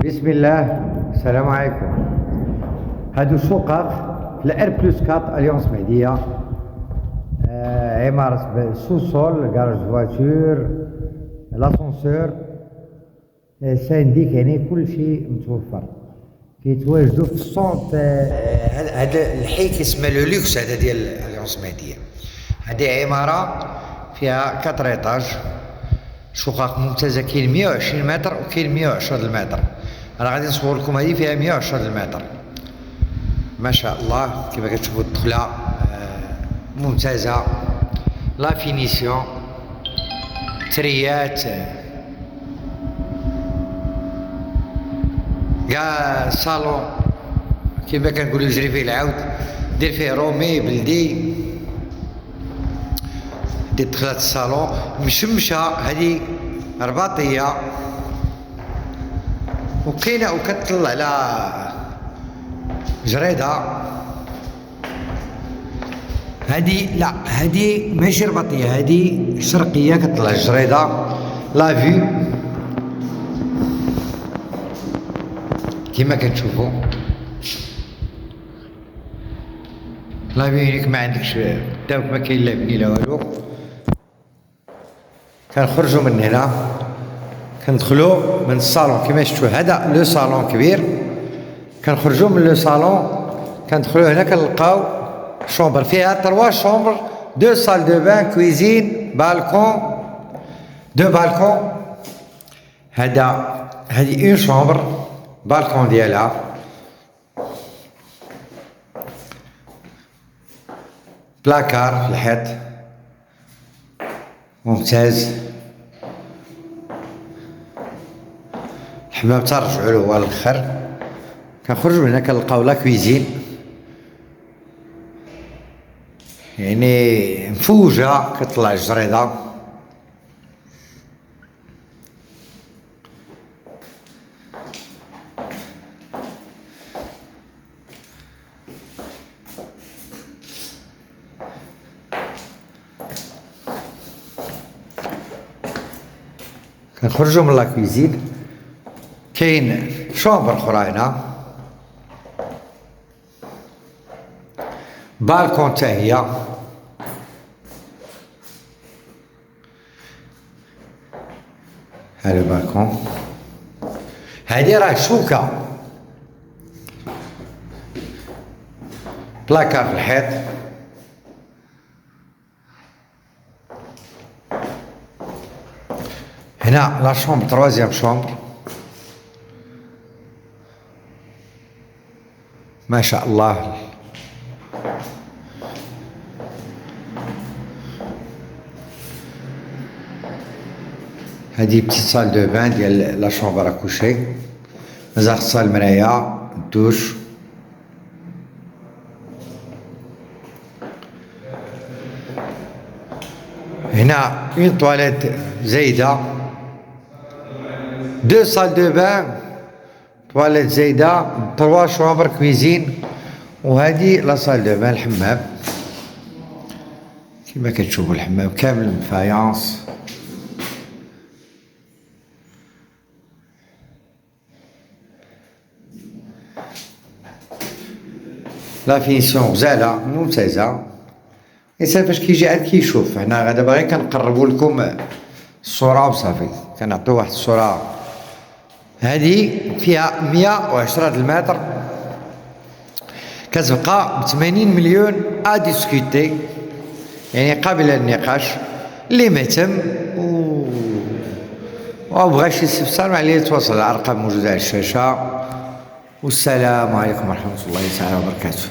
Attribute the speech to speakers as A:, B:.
A: بسم الله. السلام عليكم. هادو شقق في الار بلس 4 اليونس مهديه، عمارة سوسول، كراج فواتور، لاسونسور، سانديك، يعني كل شيء متوفر. كيتواجدوا في السونط.
B: هذا الحي كيسمى لو لوكس، هذا ديال اليونس مهديه. هذه عماره فيها 4 ايطاج، شقق ممتازه. كاين 120 متر وكاين 110 المتر. انا غادي نصور لكم هذه فيها 110 المتر، ما شاء الله. كما كتشوفوا الدخله ممتازه، لا فينيسيون، تريات، كاع الصالون كما كنقولوا يجري فيه العود. دير فيه رومي بلدي. دير دخلات الصالون مشمشه، هذه رباطيه وكاينه وكتطلع على جريده. هذه لا، هذه ماشي رباطيه، هذه شرقيه كتطلع الجريده. لا فيو كما كتشوفوا، لا فيو ما عندكش قدامك، ما كاين لا بني لا والو. كنخرجوا من هنا كندخلوا من الصالون كما شفتوا. هذا لو صالون كبير. كنخرجوا من لو صالون كندخلوا هنا كنلقاو شومبر فيها 3 شومبر، 2 سال دو بان، كويزين، بالكون، 2 بالكون. هذه اون شومبر، بالكون ديالها، بلاكار في الحيط ممتاز. الحمام ترجعوا له هو الاخر. كنخرجوا من هنا كنلقاو لا كويزين، يعني مفوجه كتطلع الجريده. كنخرجوا من لا كويزين كاين شومبر اخرى هنا، بالكون حتى هي. هذا البالكون، هذه راه شوكه، بلاكار في الحيط. هنا لا شومبر، 3 شومبر، ما شاء الله. هذه بتيت سال دو بان ديال لا شومبر اكوشي، مازال خصها المرايه، الدوش. هنا اون طواليت زايده، 2 سال دو بان، طواليت زايده، 3 شومبر، كويزين. وهذه لا سال دو بان، الحمام كما كتشوفوا، الحمام كامل فايونس. لا فينيسيون غزاله ممتازه. الانسان فاش كيجي عاد كيشوف. حنا غادا باغي كنقربوا لكم الصوره وصافي، كنعطيو واحد الصوره. هذه فيها 110 المتر، كتبقى ب 80 مليون اديسكوتي، يعني قابله للنقاش. اللي مهتم وبغى شي استفسار عليه يتواصل على الارقام الموجوده على الشاشه. والسلام عليكم ورحمه الله تعالى وبركاته.